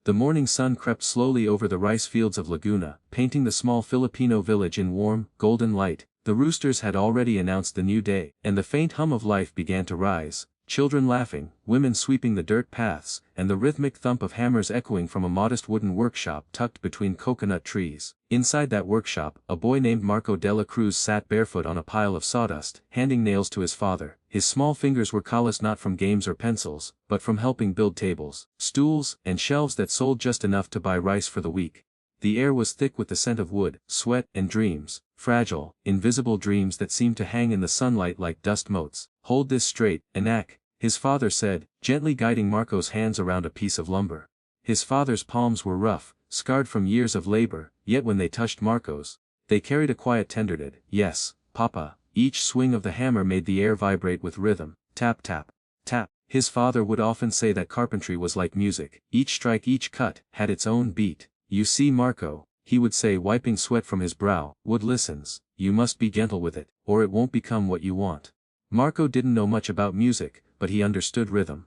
The morning sun crept slowly over the rice fields of Laguna, painting the small Filipino village in warm, golden light. The roosters had already announced the new day, and the faint hum of life began to rise, children laughing, women sweeping the dirt paths, and the rhythmic thump of hammers echoing from a modest wooden workshop tucked between coconut trees. Inside that workshop, a boy named Marco de la Cruz sat barefoot on a pile of sawdust, handing nails to his father. His small fingers were calloused not from games or pencils, but from helping build tables, stools, and shelves that sold just enough to buy rice for the week. The air was thick with the scent of wood, sweat, and dreams, fragile, invisible dreams that seemed to hang in the sunlight like dust motes. "Hold this straight, Anak," his father said, gently guiding Marco's hands around a piece of lumber. His father's palms were rough, scarred from years of labor, yet when they touched Marco's, they carried a quiet tenderness. "Yes, Papa." Each swing of the hammer made the air vibrate with rhythm. Tap tap, tap. His father would often say that carpentry was like music. Each strike, each cut, had its own beat. "You see, Marco," he would say, wiping sweat from his brow, "wood listens. You must be gentle with it, or it won't become what you want." Marco didn't know much about music, but he understood rhythm.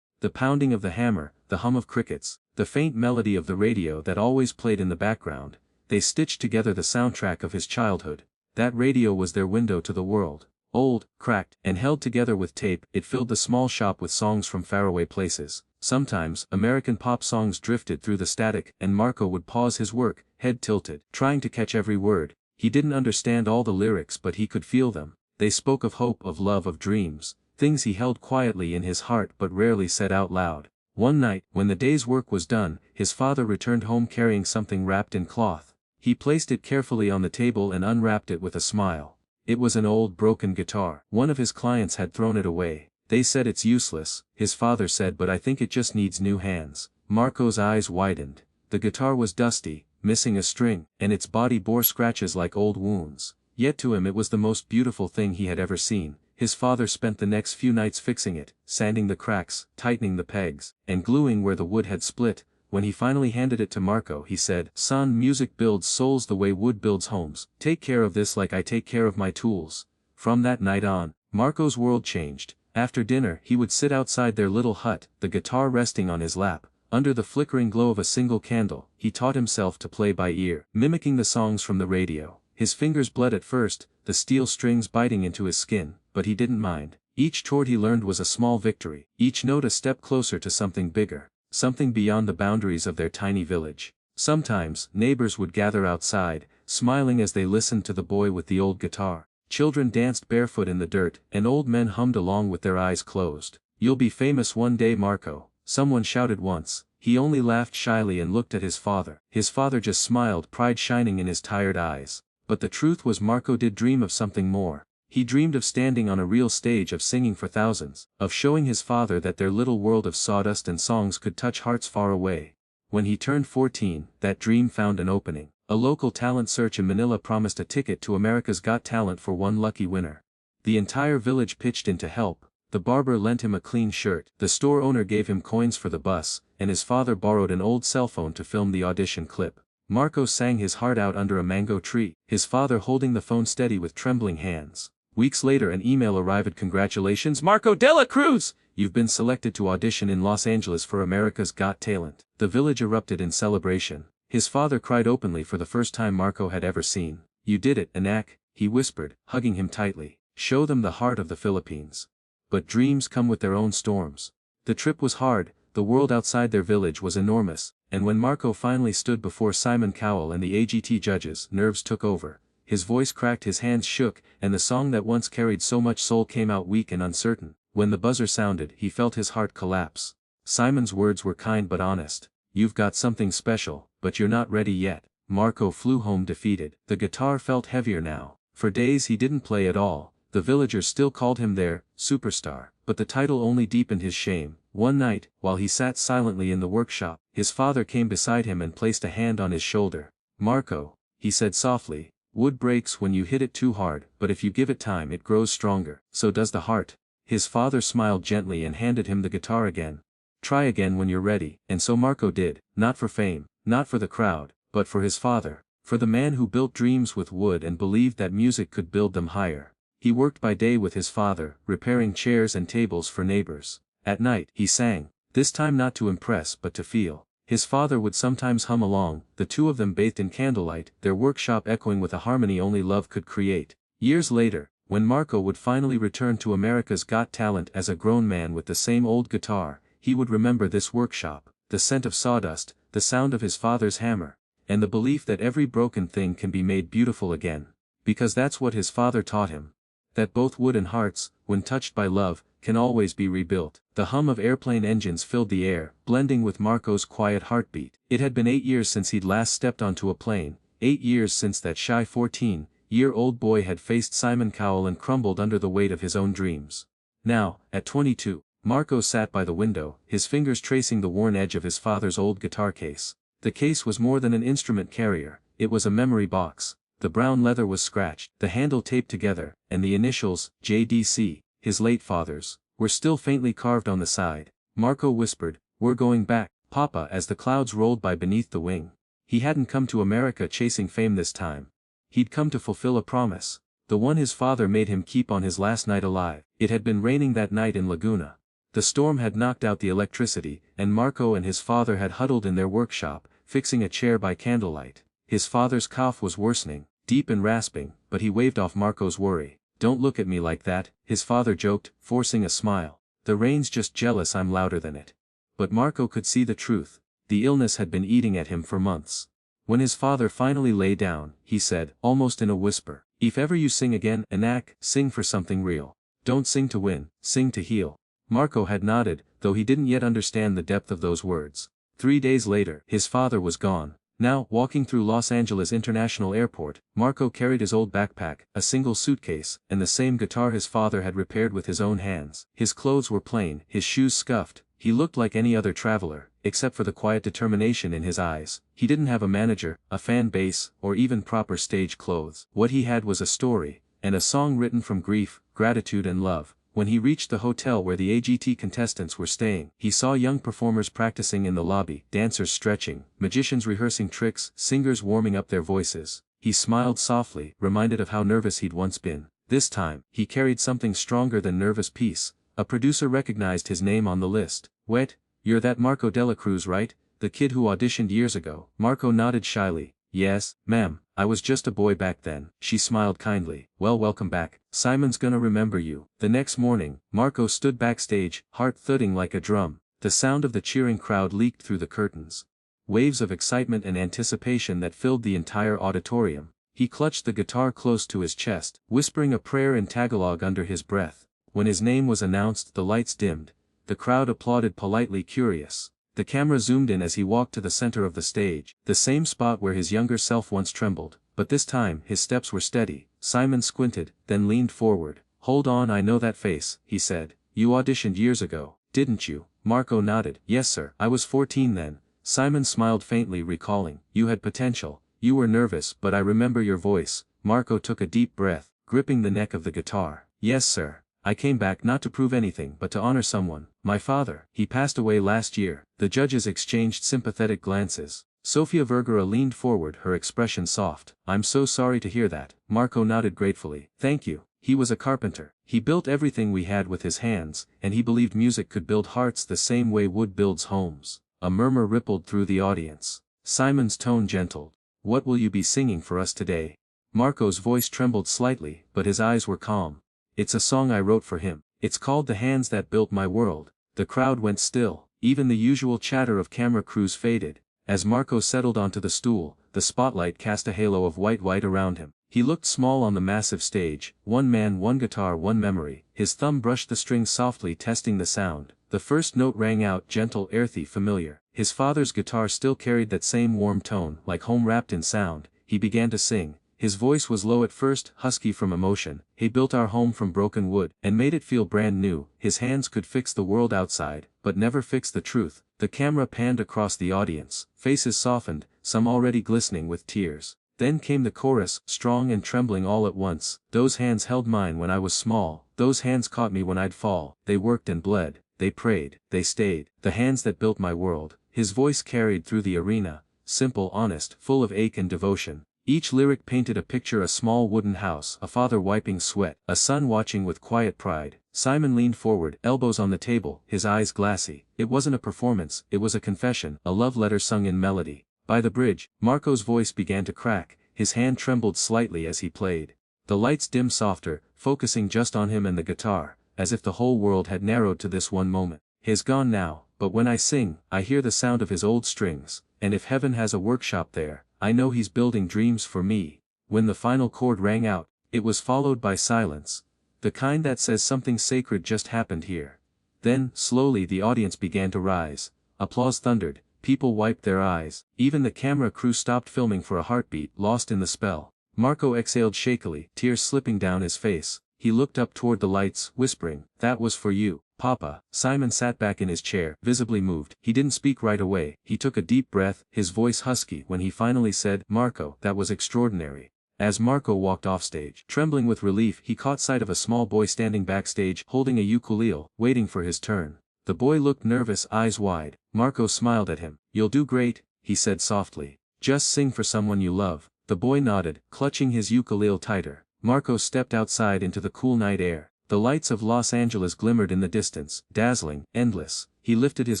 The pounding of the hammer, the hum of crickets, the faint melody of the radio that always played in the background, they stitched together the soundtrack of his childhood. That radio was their window to the world. Old, cracked, and held together with tape, it filled the small shop with songs from faraway places. Sometimes, American pop songs drifted through the static, and Marco would pause his work, head tilted, trying to catch every word. He didn't understand all the lyrics, but he could feel them. They spoke of hope, of love, of dreams, things he held quietly in his heart but rarely said out loud. One night, when the day's work was done, his father returned home carrying something wrapped in cloth. He placed it carefully on the table and unwrapped it with a smile. It was an old broken guitar. One of his clients had thrown it away. "They said it's useless," his father said, "but I think it just needs new hands." Marco's eyes widened. The guitar was dusty, missing a string, and its body bore scratches like old wounds. Yet to him it was the most beautiful thing he had ever seen. His father spent the next few nights fixing it, sanding the cracks, tightening the pegs, and gluing where the wood had split. When he finally handed it to Marco, he said, "Son, music builds souls the way wood builds homes. Take care of this like I take care of my tools." From that night on, Marco's world changed. After dinner, he would sit outside their little hut, the guitar resting on his lap. Under the flickering glow of a single candle, he taught himself to play by ear, mimicking the songs from the radio. His fingers bled at first, the steel strings biting into his skin, but he didn't mind. Each chord he learned was a small victory, each note a step closer to something bigger. Something beyond the boundaries of their tiny village. Sometimes, neighbors would gather outside, smiling as they listened to the boy with the old guitar. Children danced barefoot in the dirt, and old men hummed along with their eyes closed. "You'll be famous one day, Marco," someone shouted once. He only laughed shyly and looked at his father. His father just smiled, pride shining in his tired eyes. But the truth was, Marco did dream of something more. He dreamed of standing on a real stage, of singing for thousands, of showing his father that their little world of sawdust and songs could touch hearts far away. When he turned 14, that dream found an opening. A local talent search in Manila promised a ticket to America's Got Talent for one lucky winner. The entire village pitched in to help. The barber lent him a clean shirt, the store owner gave him coins for the bus, and his father borrowed an old cell phone to film the audition clip. Marco sang his heart out under a mango tree, his father holding the phone steady with trembling hands. Weeks later an email arrived. "Congratulations, Marco de la Cruz! You've been selected to audition in Los Angeles for America's Got Talent." The village erupted in celebration. His father cried openly for the first time Marco had ever seen. "You did it, Anak," he whispered, hugging him tightly. "Show them the heart of the Philippines." But dreams come with their own storms. The trip was hard, the world outside their village was enormous, and when Marco finally stood before Simon Cowell and the AGT judges, nerves took over. His voice cracked, his hands shook, and the song that once carried so much soul came out weak and uncertain. When the buzzer sounded, he felt his heart collapse. Simon's words were kind but honest. "You've got something special, but you're not ready yet." Marco flew home defeated. The guitar felt heavier now. For days he didn't play at all. The villagers still called him their superstar, but the title only deepened his shame. One night, while he sat silently in the workshop, his father came beside him and placed a hand on his shoulder. "Marco," he said softly, "wood breaks when you hit it too hard, but if you give it time it grows stronger. So does the heart." His father smiled gently and handed him the guitar again. "Try again when you're ready." And so Marco did, not for fame, not for the crowd, but for his father, for the man who built dreams with wood and believed that music could build them higher. He worked by day with his father, repairing chairs and tables for neighbors. At night, he sang, this time not to impress but to feel. His father would sometimes hum along, the two of them bathed in candlelight, their workshop echoing with a harmony only love could create. Years later, when Marco would finally return to America's Got Talent as a grown man with the same old guitar, he would remember this workshop, the scent of sawdust, the sound of his father's hammer, and the belief that every broken thing can be made beautiful again. Because that's what his father taught him. That both wood and hearts, when touched by love, can always be rebuilt. The hum of airplane engines filled the air, blending with Marco's quiet heartbeat. It had been 8 years since he'd last stepped onto a plane, 8 years since that shy 14-year-old boy had faced Simon Cowell and crumbled under the weight of his own dreams. Now, at 22, Marco sat by the window, his fingers tracing the worn edge of his father's old guitar case. The case was more than an instrument carrier, it was a memory box. The brown leather was scratched, the handle taped together, and the initials, JDC, his late father's, were still faintly carved on the side. Marco whispered, "We're going back, Papa," as the clouds rolled by beneath the wing. He hadn't come to America chasing fame this time. He'd come to fulfill a promise, the one his father made him keep on his last night alive. It had been raining that night in Laguna. The storm had knocked out the electricity, and Marco and his father had huddled in their workshop, fixing a chair by candlelight. His father's cough was worsening, deep and rasping, but he waved off Marco's worry. "Don't look at me like that," his father joked, forcing a smile. "The rain's just jealous I'm louder than it." But Marco could see the truth. The illness had been eating at him for months. When his father finally lay down, he said, almost in a whisper, "If ever you sing again, Anak, sing for something real. Don't sing to win, sing to heal." Marco had nodded, though he didn't yet understand the depth of those words. 3 days later, his father was gone. Now, walking through Los Angeles International Airport, Marco carried his old backpack, a single suitcase, and the same guitar his father had repaired with his own hands. His clothes were plain, his shoes scuffed. He looked like any other traveler, except for the quiet determination in his eyes. He didn't have a manager, a fan base, or even proper stage clothes. What he had was a story, and a song written from grief, gratitude and love. When he reached the hotel where the AGT contestants were staying, he saw young performers practicing in the lobby, dancers stretching, magicians rehearsing tricks, singers warming up their voices. He smiled softly, reminded of how nervous he'd once been. This time, he carried something stronger than nervous peace. A producer recognized his name on the list. "Wait, you're that Marco Dela Cruz, right? The kid who auditioned years ago." Marco nodded shyly. "Yes, ma'am, I was just a boy back then." She smiled kindly. "Well, welcome back. Simon's gonna remember you." The next morning, Marco stood backstage, heart thudding like a drum. The sound of the cheering crowd leaked through the curtains. Waves of excitement and anticipation that filled the entire auditorium. He clutched the guitar close to his chest, whispering a prayer in Tagalog under his breath. When his name was announced, the lights dimmed. The crowd applauded politely, curious. The camera zoomed in as he walked to the center of the stage, the same spot where his younger self once trembled, but this time his steps were steady. Simon squinted, then leaned forward. "Hold on, I know that face," he said. "You auditioned years ago, didn't you?" Marco nodded. "Yes sir, I was 14 then." Simon smiled faintly, recalling. "You had potential. You were nervous, but I remember your voice." Marco took a deep breath, gripping the neck of the guitar. "Yes sir. I came back not to prove anything but to honor someone. My father. He passed away last year." The judges exchanged sympathetic glances. Sofia Vergara leaned forward, her expression soft. "I'm so sorry to hear that." Marco nodded gratefully. "Thank you. He was a carpenter. He built everything we had with his hands, and he believed music could build hearts the same way wood builds homes." A murmur rippled through the audience. Simon's tone gentled. "What will you be singing for us today?" Marco's voice trembled slightly, but his eyes were calm. "It's a song I wrote for him. It's called The Hands That Built My World." The crowd went still. Even the usual chatter of camera crews faded. As Marco settled onto the stool, the spotlight cast a halo of white around him. He looked small on the massive stage, one man, one guitar, one memory. His thumb brushed the strings softly, testing the sound. The first note rang out, gentle, earthy, familiar. His father's guitar still carried that same warm tone, like home wrapped in sound. He began to sing. His voice was low at first, husky from emotion. "He built our home from broken wood, and made it feel brand new. His hands could fix the world outside, but never fix the truth." The camera panned across the audience, faces softened, some already glistening with tears. Then came the chorus, strong and trembling all at once. "Those hands held mine when I was small, those hands caught me when I'd fall. They worked and bled, they prayed, they stayed. The hands that built my world." His voice carried through the arena, simple, honest, full of ache and devotion. Each lyric painted a picture: a small wooden house, a father wiping sweat, a son watching with quiet pride. Simon leaned forward, elbows on the table, his eyes glassy. It wasn't a performance, it was a confession, a love letter sung in melody. By the bridge, Marco's voice began to crack, his hand trembled slightly as he played. The lights dimmed softer, focusing just on him and the guitar, as if the whole world had narrowed to this one moment. He's gone now, but when I sing, I hear the sound of his old strings, and if heaven has a workshop there, I know he's building dreams for me. When the final chord rang out, it was followed by silence, the kind that says something sacred just happened here. Then, slowly the audience began to rise, applause thundered, people wiped their eyes, even the camera crew stopped filming for a heartbeat, lost in the spell. Marco exhaled shakily, tears slipping down his face. He looked up toward the lights, whispering, "That was for you, Papa." Simon sat back in his chair, visibly moved. He didn't speak right away. He took a deep breath, his voice husky when he finally said, "Marco, that was extraordinary." As Marco walked offstage, trembling with relief, he caught sight of a small boy standing backstage, holding a ukulele, waiting for his turn. The boy looked nervous, eyes wide. Marco smiled at him. "You'll do great," he said softly. "Just sing for someone you love." The boy nodded, clutching his ukulele tighter. Marco stepped outside into the cool night air. The lights of Los Angeles glimmered in the distance, dazzling, endless. He lifted his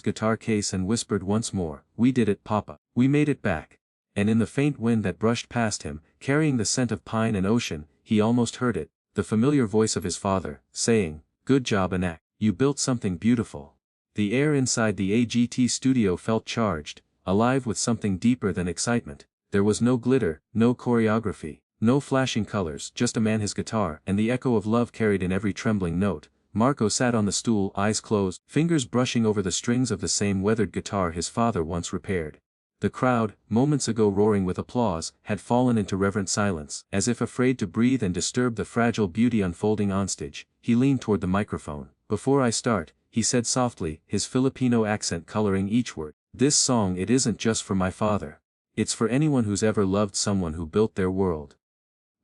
guitar case and whispered once more, "We did it, Papa. We made it back." And in the faint wind that brushed past him, carrying the scent of pine and ocean, he almost heard it, the familiar voice of his father, saying, "Good job, Anak. You built something beautiful." The air inside the AGT studio felt charged, alive with something deeper than excitement. There was no glitter, no choreography, no flashing colors, just a man, his guitar, and the echo of love carried in every trembling note. Marco sat on the stool, eyes closed, fingers brushing over the strings of the same weathered guitar his father once repaired. The crowd, moments ago roaring with applause, had fallen into reverent silence, as if afraid to breathe and disturb the fragile beauty unfolding onstage. He leaned toward the microphone. "Before I start," he said softly, his Filipino accent coloring each word, "this song, it isn't just for my father. It's for anyone who's ever loved someone who built their world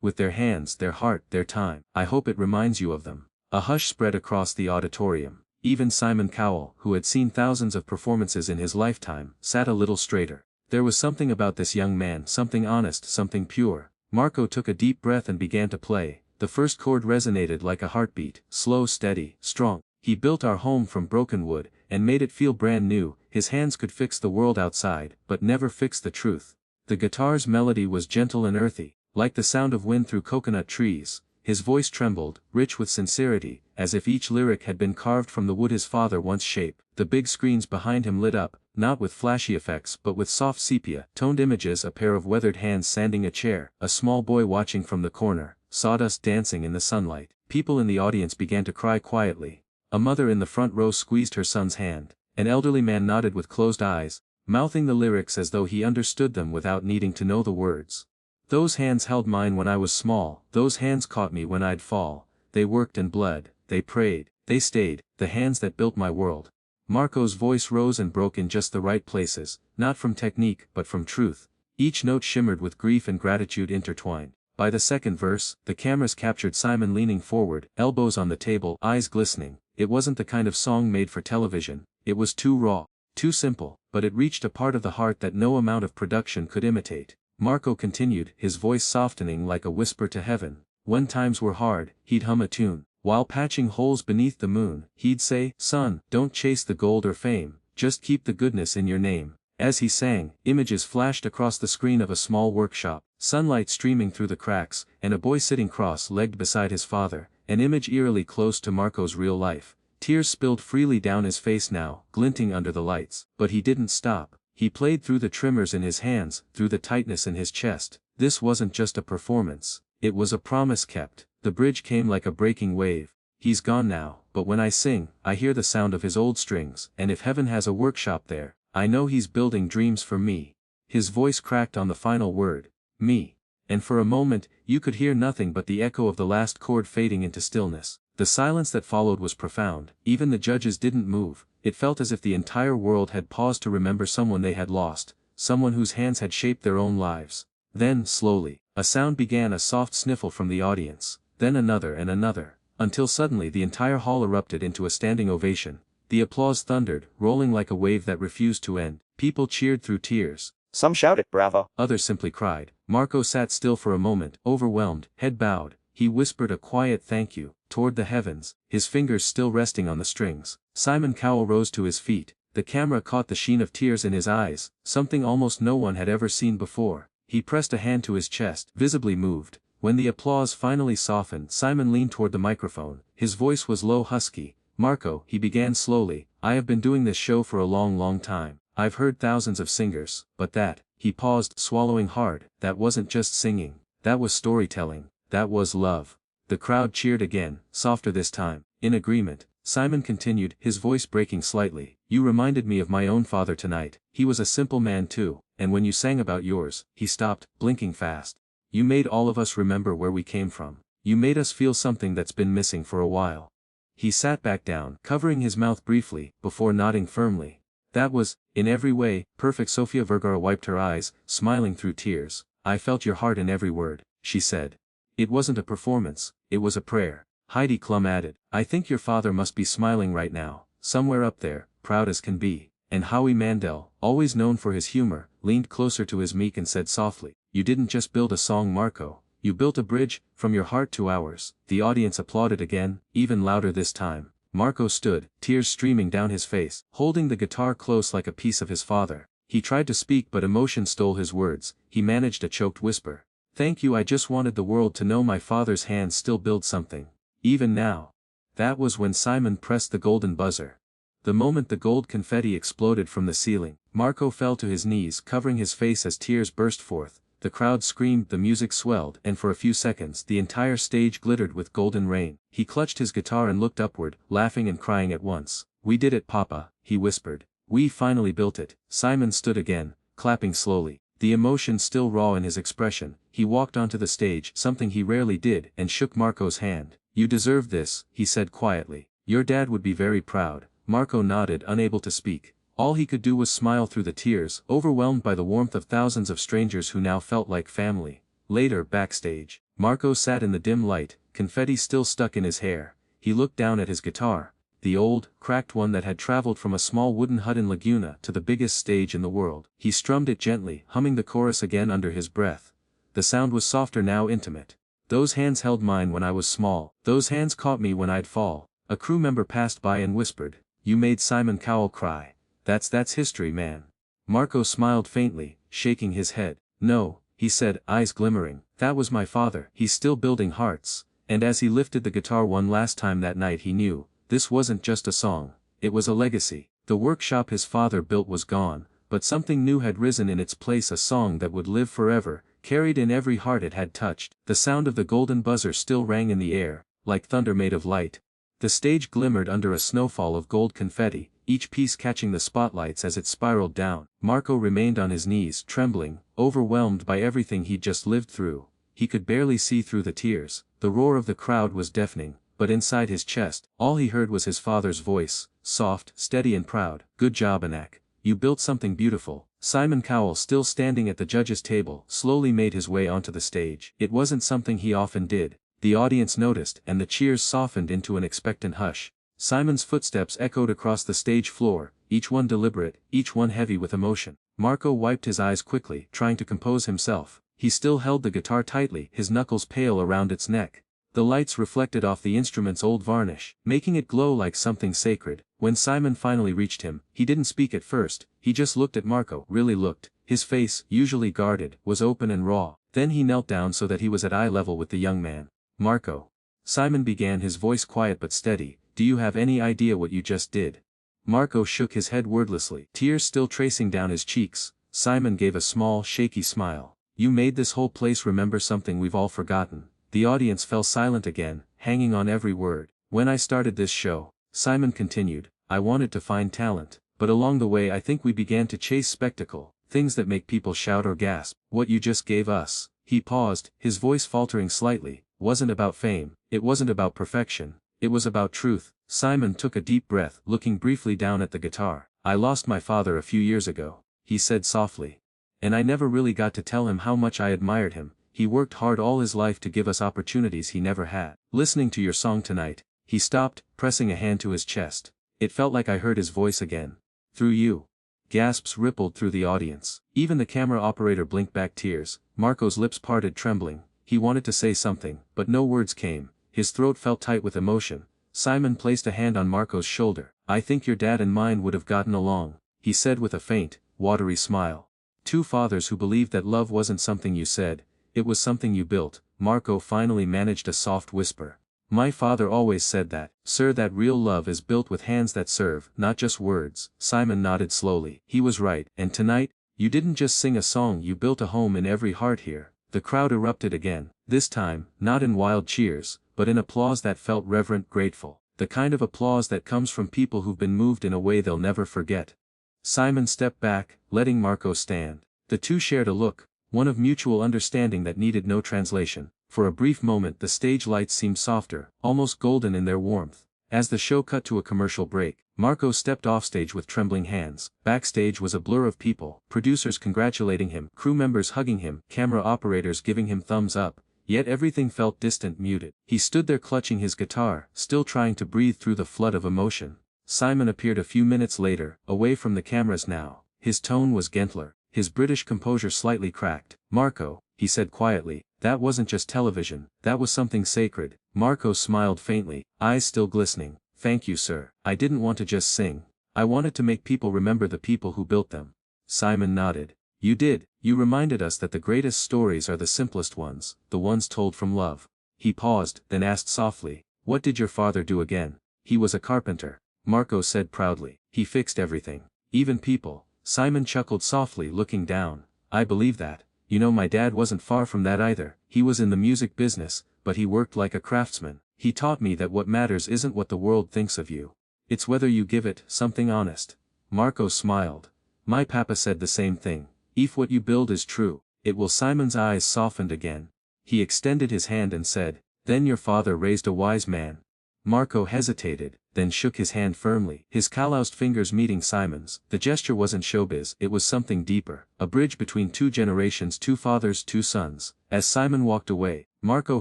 with their hands, their heart, their time. I hope it reminds you of them." A hush spread across the auditorium. Even Simon Cowell, who had seen thousands of performances in his lifetime, sat a little straighter. There was something about this young man, something honest, something pure. Marco took a deep breath and began to play. The first chord resonated like a heartbeat, slow, steady, strong. "He built our home from broken wood, and made it feel brand new." His hands could fix the world outside, but never fix the truth. The guitar's melody was gentle and earthy, like the sound of wind through coconut trees. His voice trembled, rich with sincerity, as if each lyric had been carved from the wood his father once shaped. The big screens behind him lit up, not with flashy effects but with soft sepia-toned images: a pair of weathered hands sanding a chair, a small boy watching from the corner, sawdust dancing in the sunlight. People in the audience began to cry quietly. A mother in the front row squeezed her son's hand. An elderly man nodded with closed eyes, mouthing the lyrics as though he understood them without needing to know the words. "Those hands held mine when I was small, those hands caught me when I'd fall. They worked and bled, they prayed, they stayed, the hands that built my world." Marco's voice rose and broke in just the right places, not from technique but from truth. Each note shimmered with grief and gratitude intertwined. By the second verse, the cameras captured Simon leaning forward, elbows on the table, eyes glistening. It wasn't the kind of song made for television. It was too raw, too simple, but it reached a part of the heart that no amount of production could imitate. Marco continued, his voice softening like a whisper to heaven. When times were hard, he'd hum a tune. While patching holes beneath the moon, he'd say, "Son, don't chase the gold or fame, just keep the goodness in your name." As he sang, images flashed across the screen of a small workshop, sunlight streaming through the cracks, and a boy sitting cross-legged beside his father, an image eerily close to Marco's real life. Tears spilled freely down his face now, glinting under the lights. But he didn't stop. He played through the tremors in his hands, through the tightness in his chest. This wasn't just a performance. It was a promise kept. The bridge came like a breaking wave. "He's gone now, but when I sing, I hear the sound of his old strings, and if heaven has a workshop there, I know he's building dreams for me." His voice cracked on the final word, "me." And for a moment, you could hear nothing but the echo of the last chord fading into stillness. The silence that followed was profound. Even the judges didn't move. It felt as if the entire world had paused to remember someone they had lost, someone whose hands had shaped their own lives. Then, slowly, a sound began, a soft sniffle from the audience, then another and another, until suddenly the entire hall erupted into a standing ovation. The applause thundered, rolling like a wave that refused to end. People cheered through tears. Some shouted, "Bravo!" Others simply cried, Marco sat still for a moment, overwhelmed, head bowed. He whispered a quiet thank you, toward the heavens, his fingers still resting on the strings. Simon Cowell rose to his feet. The camera caught the sheen of tears in his eyes, something almost no one had ever seen before. He pressed a hand to his chest, visibly moved. When the applause finally softened, Simon leaned toward the microphone. His voice was low, husky. Marco, he began slowly, I have been doing this show for a long time. I've heard thousands of singers, but that, he paused, swallowing hard, that wasn't just singing. That was storytelling. That was love. The crowd cheered again, softer this time. In agreement, Simon continued, his voice breaking slightly. You reminded me of my own father tonight. He was a simple man too, and when you sang about yours, he stopped, blinking fast. You made all of us remember where we came from. You made us feel something that's been missing for a while. He sat back down, covering his mouth briefly, before nodding firmly. That was, in every way, perfect. Sofia Vergara wiped her eyes, smiling through tears. I felt your heart in every word, she said. It wasn't a performance, it was a prayer. Heidi Klum added, I think your father must be smiling right now, somewhere up there, proud as can be. And Howie Mandel, always known for his humor, leaned closer to his mic and said softly, you didn't just build a song, Marco. You built a bridge, from your heart to ours. The audience applauded again, even louder this time. Marco stood, tears streaming down his face, holding the guitar close like a piece of his father. He tried to speak but emotion stole his words. He managed a choked whisper. Thank you, I just wanted the world to know my father's hands still build something. Even now. That was when Simon pressed the golden buzzer. The moment the gold confetti exploded from the ceiling, Marco fell to his knees, covering his face as tears burst forth. The crowd screamed, the music swelled, and for a few seconds the entire stage glittered with golden rain. He clutched his guitar and looked upward, laughing and crying at once. We did it, Papa, he whispered. We finally built it. Simon stood again, clapping slowly, the emotion still raw in his expression. He walked onto the stage, something he rarely did, and shook Marco's hand. You deserve this, he said quietly. Your dad would be very proud. Marco nodded, unable to speak. All he could do was smile through the tears, overwhelmed by the warmth of thousands of strangers who now felt like family. Later, backstage, Marco sat in the dim light, confetti still stuck in his hair. He looked down at his guitar, the old, cracked one that had traveled from a small wooden hut in Laguna to the biggest stage in the world. He strummed it gently, humming the chorus again under his breath. The sound was softer now, intimate. Those hands held mine when I was small. Those hands caught me when I'd fall. A crew member passed by and whispered, you made Simon Cowell cry. That's history, man. Marco smiled faintly, shaking his head. No, he said, eyes glimmering. That was my father. He's still building hearts. And as he lifted the guitar one last time that night, he knew, this wasn't just a song. It was a legacy. The workshop his father built was gone, but something new had risen in its place, a song that would live forever, carried in every heart it had touched. The sound of the golden buzzer still rang in the air, like thunder made of light. The stage glimmered under a snowfall of gold confetti, each piece catching the spotlights as it spiraled down. Marco remained on his knees, trembling, overwhelmed by everything he'd just lived through. He could barely see through the tears. The roar of the crowd was deafening, but inside his chest, all he heard was his father's voice, soft, steady and proud. Good job, Anak. You built something beautiful. Simon Cowell, still standing at the judges' table, slowly made his way onto the stage. It wasn't something he often did. The audience noticed, and the cheers softened into an expectant hush. Simon's footsteps echoed across the stage floor, each one deliberate, each one heavy with emotion. Marco wiped his eyes quickly, trying to compose himself. He still held the guitar tightly, his knuckles pale around its neck. The lights reflected off the instrument's old varnish, making it glow like something sacred. When Simon finally reached him, he didn't speak at first. He just looked at Marco, really looked. His face, usually guarded, was open and raw. Then he knelt down so that he was at eye level with the young man. Marco. Simon began, his voice quiet but steady. Do you have any idea what you just did? Marco shook his head wordlessly, tears still tracing down his cheeks. Simon gave a small, shaky smile. You made this whole place remember something we've all forgotten. The audience fell silent again, hanging on every word. When I started this show, Simon continued, I wanted to find talent, but along the way I think we began to chase spectacle, things that make people shout or gasp. What you just gave us. He paused, his voice faltering slightly, wasn't about fame, it wasn't about perfection. It was about truth. Simon took a deep breath, looking briefly down at the guitar. I lost my father a few years ago, he said softly. And I never really got to tell him how much I admired him. He worked hard all his life to give us opportunities he never had. Listening to your song tonight, he stopped, pressing a hand to his chest. It felt like I heard his voice again. Through you. Gasps rippled through the audience. Even the camera operator blinked back tears. Marco's lips parted trembling. He wanted to say something, but no words came. His throat felt tight with emotion. Simon placed a hand on Marco's shoulder. "I think your dad and mine would have gotten along," he said with a faint, watery smile. "Two fathers who believed that love wasn't something you said, it was something you built." Marco finally managed a soft whisper. "My father always said that, sir, that real love is built with hands that serve, not just words." Simon nodded slowly. He was right. "And tonight, you didn't just sing a song, you built a home in every heart here." The crowd erupted again, this time, not in wild cheers, but in applause that felt reverent, grateful. The kind of applause that comes from people who've been moved in a way they'll never forget. Simon stepped back, letting Marco stand. The two shared a look, one of mutual understanding that needed no translation. For a brief moment the stage lights seemed softer, almost golden in their warmth. As the show cut to a commercial break, Marco stepped offstage with trembling hands. Backstage was a blur of people, producers congratulating him, crew members hugging him, camera operators giving him thumbs up, yet everything felt distant, muted. He stood there clutching his guitar, still trying to breathe through the flood of emotion. Simon appeared a few minutes later, away from the cameras now. His tone was gentler, his British composure slightly cracked. "Marco," he said quietly, "that wasn't just television, that was something sacred." Marco smiled faintly, eyes still glistening. "Thank you, sir. I didn't want to just sing. I wanted to make people remember the people who built them." Simon nodded. "You did. You reminded us that the greatest stories are the simplest ones, the ones told from love." He paused, then asked softly, "What did your father do again?" "He was a carpenter," Marco said proudly. "He fixed everything. Even people." Simon chuckled softly, looking down. "I believe that. You know, my dad wasn't far from that either. He was in the music business, but he worked like a craftsman. He taught me that what matters isn't what the world thinks of you. It's whether you give it something honest." Marco smiled. "My papa said the same thing. If what you build is true, it will." Simon's eyes softened again. He extended his hand and said, "Then your father raised a wise man." Marco hesitated, then shook his hand firmly, his calloused fingers meeting Simon's. The gesture wasn't showbiz, it was something deeper, a bridge between two generations, two fathers, two sons. As Simon walked away, Marco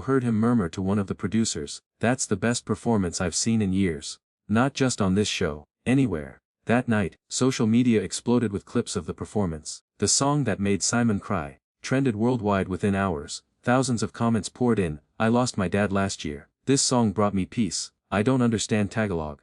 heard him murmur to one of the producers, "That's the best performance I've seen in years. Not just on this show, anywhere." That night, social media exploded with clips of the performance. The song that made Simon cry trended worldwide within hours. Thousands of comments poured in. "I lost my dad last year. This song brought me peace. I don't understand Tagalog."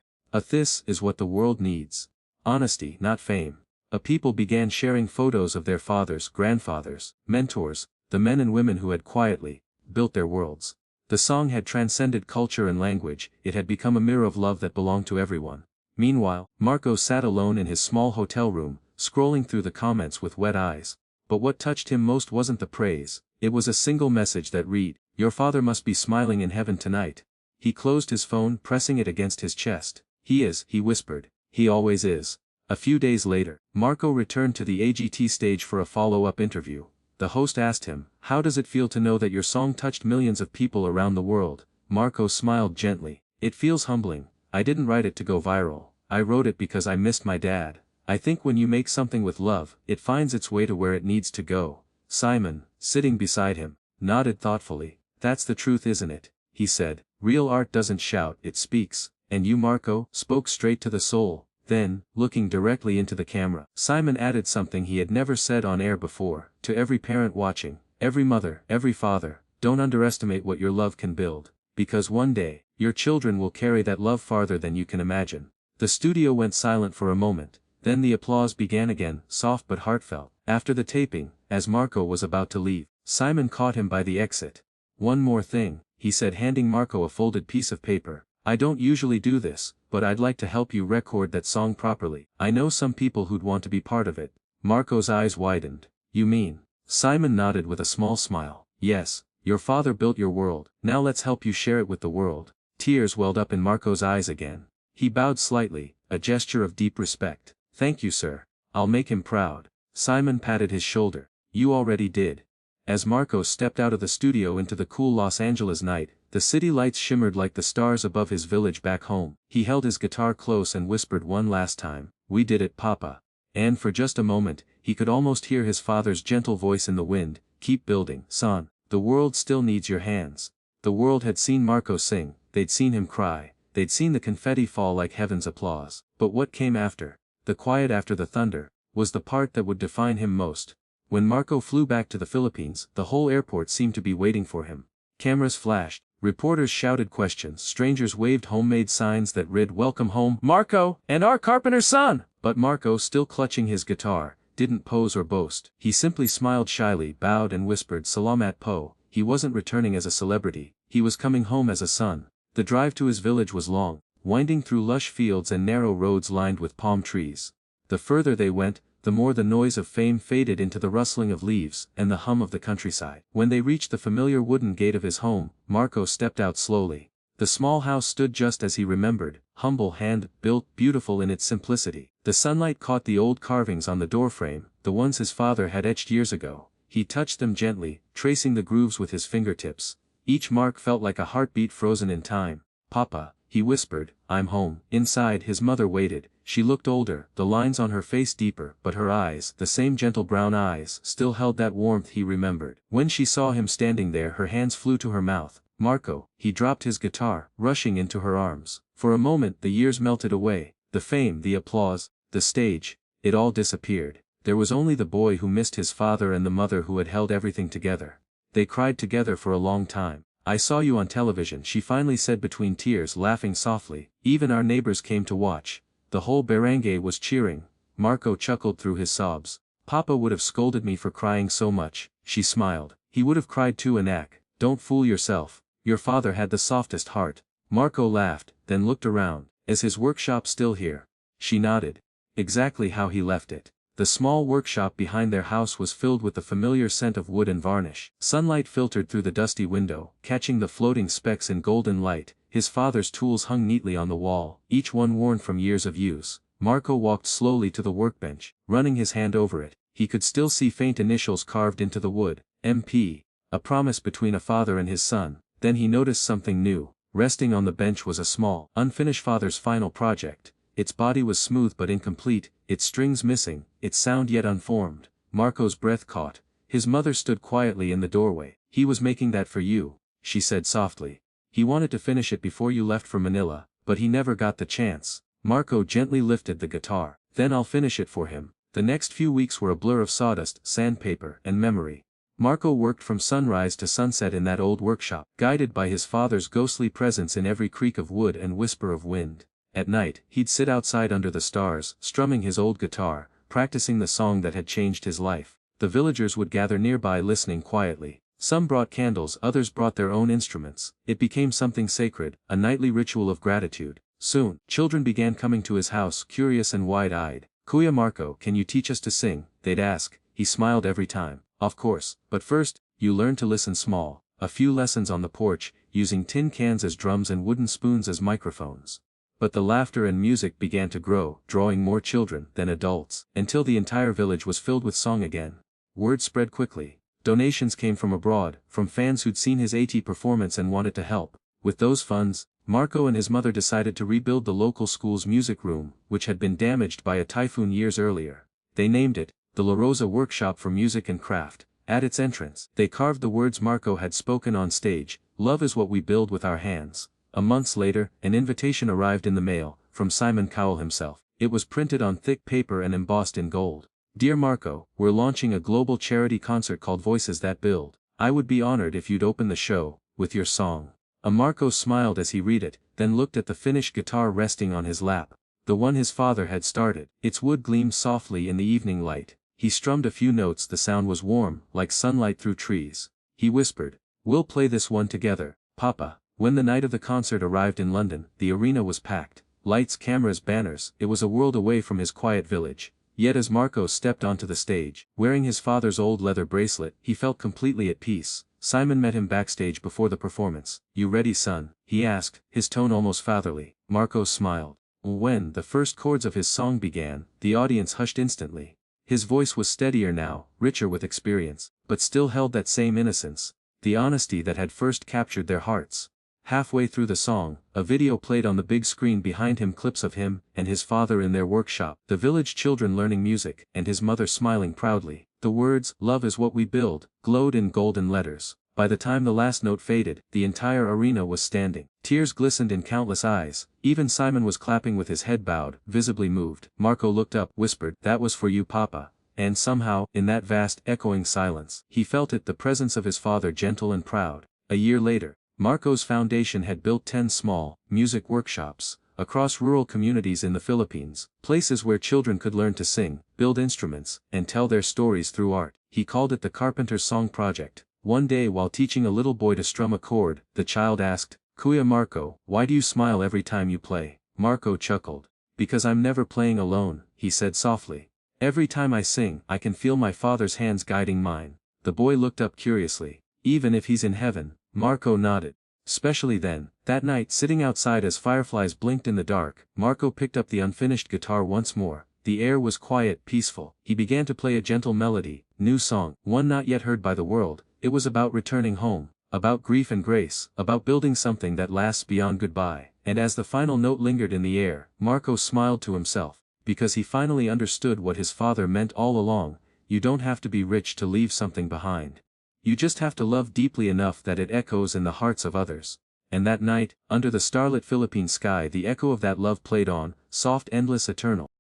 This is what the world needs. Honesty, not fame. People began sharing photos of their fathers, grandfathers, mentors, the men and women who had quietly built their worlds. The song had transcended culture and language, it had become a mirror of love that belonged to everyone. Meanwhile, Marco sat alone in his small hotel room, scrolling through the comments with wet eyes. But what touched him most wasn't the praise, it was a single message that read, "Your father must be smiling in heaven tonight." He closed his phone, pressing it against his chest. "He is," he whispered. "He always is." A few days later, Marco returned to the AGT stage for a follow-up interview. The host asked him, "How does it feel to know that your song touched millions of people around the world?" Marco smiled gently. "It feels humbling. I didn't write it to go viral. I wrote it because I missed my dad. I think when you make something with love, it finds its way to where it needs to go." Simon, sitting beside him, nodded thoughtfully. "That's the truth, isn't it?" he said. "Real art doesn't shout, it speaks." "And you, Marco?" "Spoke straight to the soul." Then, looking directly into the camera, Simon added something he had never said on air before. "To every parent watching, every mother, every father, don't underestimate what your love can build. Because one day, your children will carry that love farther than you can imagine." The studio went silent for a moment, then the applause began again, soft but heartfelt. After the taping, as Marco was about to leave, Simon caught him by the exit. "One more thing," he said, handing Marco a folded piece of paper. "I don't usually do this, but I'd like to help you record that song properly. I know some people who'd want to be part of it." Marco's eyes widened. "You mean?" Simon nodded with a small smile. "Yes, your father built your world, now let's help you share it with the world." Tears welled up in Marco's eyes again. He bowed slightly, a gesture of deep respect. "Thank you, sir. I'll make him proud." Simon patted his shoulder. "You already did." As Marco stepped out of the studio into the cool Los Angeles night, the city lights shimmered like the stars above his village back home. He held his guitar close and whispered one last time, "We did it, Papa." And for just a moment, he could almost hear his father's gentle voice in the wind, "Keep building, son. The world still needs your hands." The world had seen Marco sing, they'd seen him cry, they'd seen the confetti fall like heaven's applause. But what came after? The quiet after the thunder. was the part that would define him most. When Marco flew back to the Philippines, the whole airport seemed to be waiting for him. Cameras flashed, reporters shouted questions, strangers waved homemade signs that read "Welcome home, Marco, and our carpenter's son!" But Marco, still clutching his guitar, didn't pose or boast. He simply smiled shyly, bowed and whispered "Salamat po." He wasn't returning as a celebrity, he was coming home as a son. The drive to his village was long, winding through lush fields and narrow roads lined with palm trees. The further they went, the more the noise of fame faded into the rustling of leaves and the hum of the countryside. When they reached the familiar wooden gate of his home, Marco stepped out slowly. The small house stood just as he remembered, humble, hand-built, beautiful in its simplicity. The sunlight caught the old carvings on the doorframe, the ones his father had etched years ago. He touched them gently, tracing the grooves with his fingertips. Each mark felt like a heartbeat frozen in time. "Papa," he whispered, "I'm home." Inside, his mother waited. She looked older, the lines on her face deeper, but her eyes, the same gentle brown eyes, still held that warmth he remembered. When she saw him standing there, her hands flew to her mouth. "Marco," he dropped his guitar, rushing into her arms. For a moment the years melted away, the fame, the applause, the stage, it all disappeared. There was only the boy who missed his father and the mother who had held everything together. They cried together for a long time. "I saw you on television," she finally said between tears, laughing softly. "Even our neighbors came to watch. The whole barangay was cheering." Marco chuckled through his sobs. "Papa would have scolded me for crying so much." She smiled. "He would have cried too, Anak. Don't fool yourself. Your father had the softest heart." Marco laughed, then looked around. "Is his workshop still here?" She nodded. "Exactly how he left it." The small workshop behind their house was filled with the familiar scent of wood and varnish. Sunlight filtered through the dusty window, catching the floating specks in golden light. His father's tools hung neatly on the wall, each one worn from years of use. Marco walked slowly to the workbench, running his hand over it. He could still see faint initials carved into the wood, MP, a promise between a father and his son. Then he noticed something new. Resting on the bench was a small, unfinished father's final project. Its body was smooth but incomplete, its strings missing, its sound yet unformed. Marco's breath caught. His mother stood quietly in the doorway. "He was making that for you," she said softly. "He wanted to finish it before you left for Manila, but he never got the chance." Marco gently lifted the guitar. "Then I'll finish it for him." The next few weeks were a blur of sawdust, sandpaper, and memory. Marco worked from sunrise to sunset in that old workshop, guided by his father's ghostly presence in every creak of wood and whisper of wind. At night, he'd sit outside under the stars, strumming his old guitar, practicing the song that had changed his life. The villagers would gather nearby listening quietly. Some brought candles, others brought their own instruments. It became something sacred, a nightly ritual of gratitude. Soon, children began coming to his house, curious and wide-eyed. "Kuya Marco, can you teach us to sing?" they'd ask. He smiled every time. "Of course, but first, you learn to listen small." A few lessons on the porch, using tin cans as drums and wooden spoons as microphones. But the laughter and music began to grow, drawing more children than adults, until the entire village was filled with song again. Word spread quickly. Donations came from abroad, from fans who'd seen his AT performance and wanted to help. With those funds, Marco and his mother decided to rebuild the local school's music room, which had been damaged by a typhoon years earlier. They named it the La Rosa Workshop for Music and Craft. At its entrance, they carved the words Marco had spoken on stage: "Love is what we build with our hands." Months later, an invitation arrived in the mail, from Simon Cowell himself. It was printed on thick paper and embossed in gold. "Dear Marco, we're launching a global charity concert called Voices That Build. I would be honored if you'd open the show with your song." Marco smiled as he read it, then looked at the finished guitar resting on his lap. The one his father had started. Its wood gleamed softly in the evening light. He strummed a few notes. The sound was warm, like sunlight through trees. He whispered, "We'll play this one together, Papa." When the night of the concert arrived in London, the arena was packed. Lights, cameras, banners, it was a world away from his quiet village. Yet as Marco stepped onto the stage, wearing his father's old leather bracelet, he felt completely at peace. Simon met him backstage before the performance. "You ready, son?" he asked, his tone almost fatherly. Marco smiled. When the first chords of his song began, the audience hushed instantly. His voice was steadier now, richer with experience, but still held that same innocence, the honesty that had first captured their hearts. Halfway through the song, a video played on the big screen behind him, clips of him and his father in their workshop, the village children learning music, and his mother smiling proudly. The words, "Love is what we build," glowed in golden letters. By the time the last note faded, the entire arena was standing. Tears glistened in countless eyes, even Simon was clapping with his head bowed, visibly moved. Marco looked up, whispered, "That was for you, Papa." And somehow, in that vast, echoing silence, he felt it, the presence of his father, gentle and proud. A year later, Marco's foundation had built 10 small, music workshops, across rural communities in the Philippines, places where children could learn to sing, build instruments, and tell their stories through art. He called it the Carpenter's Song Project. One day while teaching a little boy to strum a chord, the child asked, "Kuya Marco, why do you smile every time you play?" Marco chuckled. "Because I'm never playing alone," he said softly. "Every time I sing, I can feel my father's hands guiding mine." The boy looked up curiously. "Even if he's in heaven?" Marco nodded. Especially then, that night sitting outside as fireflies blinked in the dark, Marco picked up the unfinished guitar once more. The air was quiet, peaceful. He began to play a gentle melody, new song, one not yet heard by the world. It was about returning home, about grief and grace, about building something that lasts beyond goodbye. And as the final note lingered in the air, Marco smiled to himself, because he finally understood what his father meant all along. You don't have to be rich to leave something behind. You just have to love deeply enough that it echoes in the hearts of others. And that night, under the starlit Philippine sky, the echo of that love played on, soft, endless, eternal.